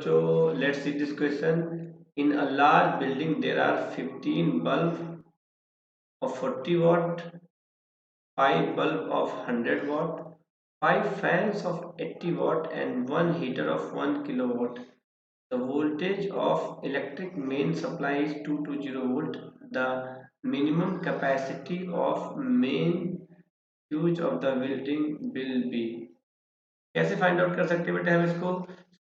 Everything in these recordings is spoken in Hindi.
बच्चों, let's see this question. In a large building, there are 15 bulbs of 40 watt, 5 bulbs of 100 watt, 5 fans of 80 watt, and 1 heater of 1 kilowatt. The voltage of electric main supply is 220 volt. The minimum capacity of main fuse of the building will be. कैसे फाइंड आउट कर सकते हैं बेटे हम इसको?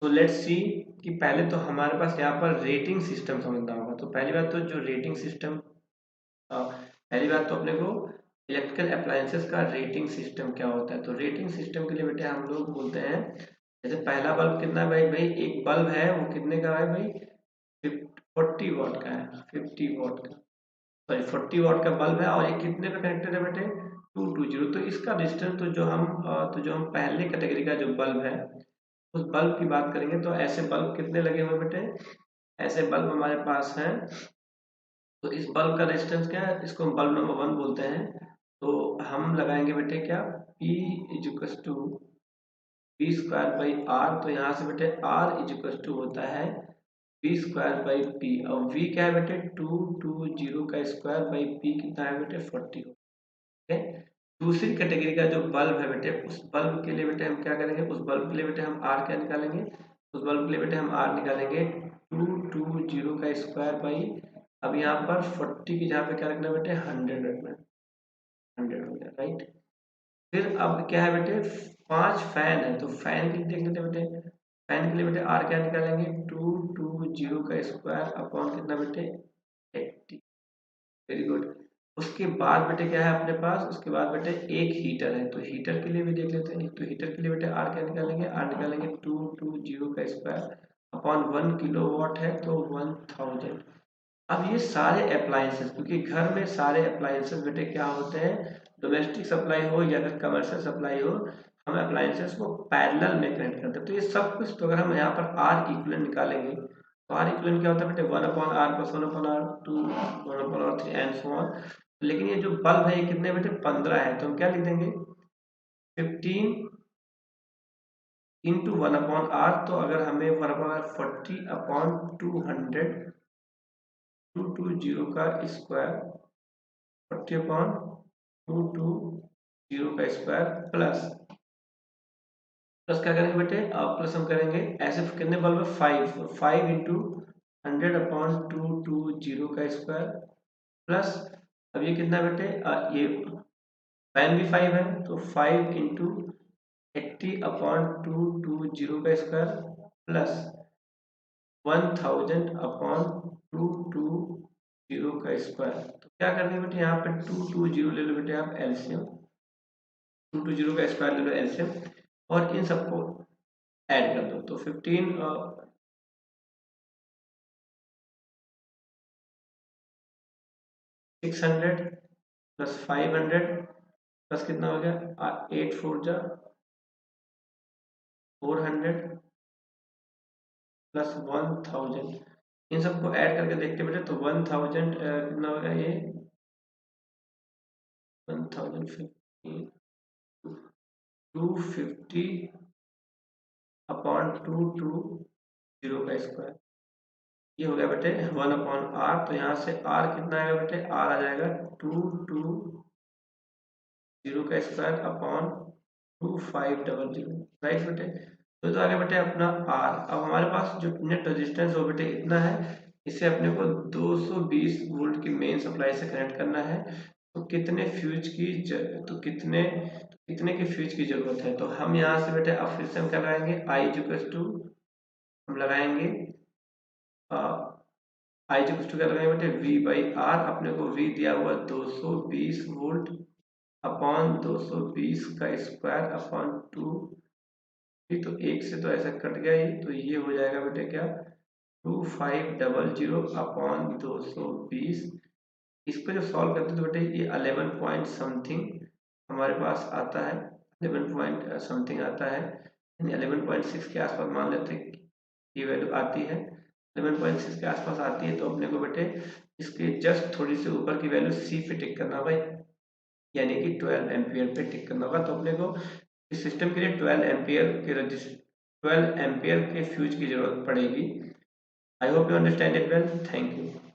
तो लेट्स सी कि पहले तो हमारे पास यहाँ पर रेटिंग सिस्टम समझना होगा। तो पहली बात तो जो रेटिंग सिस्टम, पहली बात तो अपने को इलेक्ट्रिकल अप्लायंसेस का रेटिंग सिस्टम क्या होता है। तो रेटिंग सिस्टम के लिए बेटे हम लोग बोलते हैं, जैसे पहला बल्ब कितना है भाई, एक बल्ब है वो कितने का है भाई, 40 वॉट का है, 50 वॉट का, सॉरी 40 वॉट का बल्ब है और ये कितने पे कनेक्टेड है बेटे, 220। तो इसका डिस्टेंस तो जो हम पहले कैटेगरी का जो बल्ब है उस बल्ब की बात करेंगे तो ऐसे बल्ब कितने लगे हुए बेटे, ऐसे बल्ब हमारे पास हैं। तो इस बल्ब का रेजिस्टेंस क्या है, इसको हम बल्ब नंबर 1 बोलते हैं। तो हम लगाएंगे बेटे क्या, P is equals to B square by R. तो यहाँ से बेटे R इजिकल्स टू होता है बी स्क्वायर बाई पी, और V क्या है बेटे 220 का स्क्वायर बाई P कितना है बेटे 40। ओके, दूसरी कैटेगरी का जो बल्ब है बेटे, उस बल्ब के लिए बेटे हम क्या करेंगे, उस बल्ब के लिए बेटे हम R क्या निकालेंगे, उस बल्ब के लिए बेटे हम R निकालेंगे 220 का स्क्वायर बाई, अब यहाँ पर 40 की जगह पे क्या रखना बेटे 100 रखना, 100 हो गया राइट। फिर अब क्या है बेटे, 5 फैन है, तो फैन के लिए देख लेते हैं बेटे, फैन के लिए बेटे R क्या निकालेंगे 220 का स्क्वायर अपॉन कितना बेटे 80। Very good. उसके बाद बेटे क्या है अपने पास, उसके बाद बेटे एक हीटर है, तो हीटर के लिए भी देख लेते हैं। तो हीटर के लिए बेटे R क्या निकालेंगे, R निकालेंगे 220 का स्क्वायर अपॉन 1 किलोवाट है तो 1000। अब ये सारे अप्लायंसेस, क्योंकि घर में सारे अप्लायंसेस बेटे क्या होते हैं, डोमेस्टिक सप्लाई हो या फिर कमर्शियल सप्लाई हो, हम अप्लायंसेस को पैरेलल में कनेक्ट करते हैं। तो ये सब कुछ, तो अगर हम यहाँ पर R इक्विवेलेंट निकालेंगे तो R इक्विवेलेंट क्या होता है बेटे 1/r plus 1/r 2 1/r 3 and so on. लेकिन ये जो बल्ब है ये कितने बेटे 15 है, तो हम क्या लिख देंगे 15 इंटू 1/r। तो अगर हमें 1/r 40 अपॉन 200 220 का स्क्वायर 40 अपॉन 220 का स्क्वायर प्लस प्लस क्या करेंगे बेटे, प्लस हम करेंगे ऐसे कितने बल्ब है 5, 5 इंटू 100 अपॉन 220 का स्क्वायर प्लस, अब ये कितना बेटे ये फैन भी 5 है तो 5 इंटू 80 अपॉन 220 का स्क्वायर प्लस 1000 अपॉन 220 का स्क्वायर। तो क्या करेंगे बेटे यहाँ पे 220 ले लो बेटे आप एलसीएम, 220 का स्क्वायर ले लो एलसीएम और इन सबको ऐड कर दो। तो 15 600 प्लस 500 प्लस कितना हो गया 8 4 जा 400 प्लस 1000, इन सबको ऐड करके देखते बेटे तो 1000 कितना हो गया ये 1050 250 अपॉन 220 का स्क्वायर, ये हो गया बेटे 1/r। तो यहाँ से r कितना आएगा बेटे, r आ जाएगा 220 का स्क्वायर अपॉन 2500 राइट बेटे। तो आ गया बेटे अपना r। अब हमारे पास जो नेट रेजिस्टेंस हो बेटे इतना है, इसे अपने को 220 वोल्ट की मेन सप्लाई से कनेक्ट करना है। तो कितने फ्यूज की तो कितने के फ्यूज की जरूरत है, तो हम यहाँ से बेटे अब फिर से हम क्या लगाएंगे I इक्वल टू, हम लगाएंगे I इक्वल टू क्या लगाएंगे बेटे V/R। अपने को V दिया हुआ 220 वोल्ट अपॉन 220 का स्क्वायर अपॉन 2, तो एक से तो ऐसा कट गया ही, तो ये हो जाएगा बेटे क्या 2500 अपॉन 220। इसको जब सॉल्व करते हैं तो बेटे ये 11 पॉइंट समथिंग हमारे पास आता है, 11 पॉइंट समथिंग आता है, यानी 11.6 के आसपास मान लेते हैं ये वैल्यू आती है, 11.6 के आसपास आती है। तो अपने को बेटे इसके जस्ट थोड़ी सी ऊपर की वैल्यू सी पे टिक करना भाई, यानी कि 12 एम्पियर पे टिक करना होगा। तो अपने को इस सिस्टम के लिए 12 एम्पियर के 12 एम्पियर के फ्यूज की जरूरत पड़ेगी। I hope you understand it well. Thank you.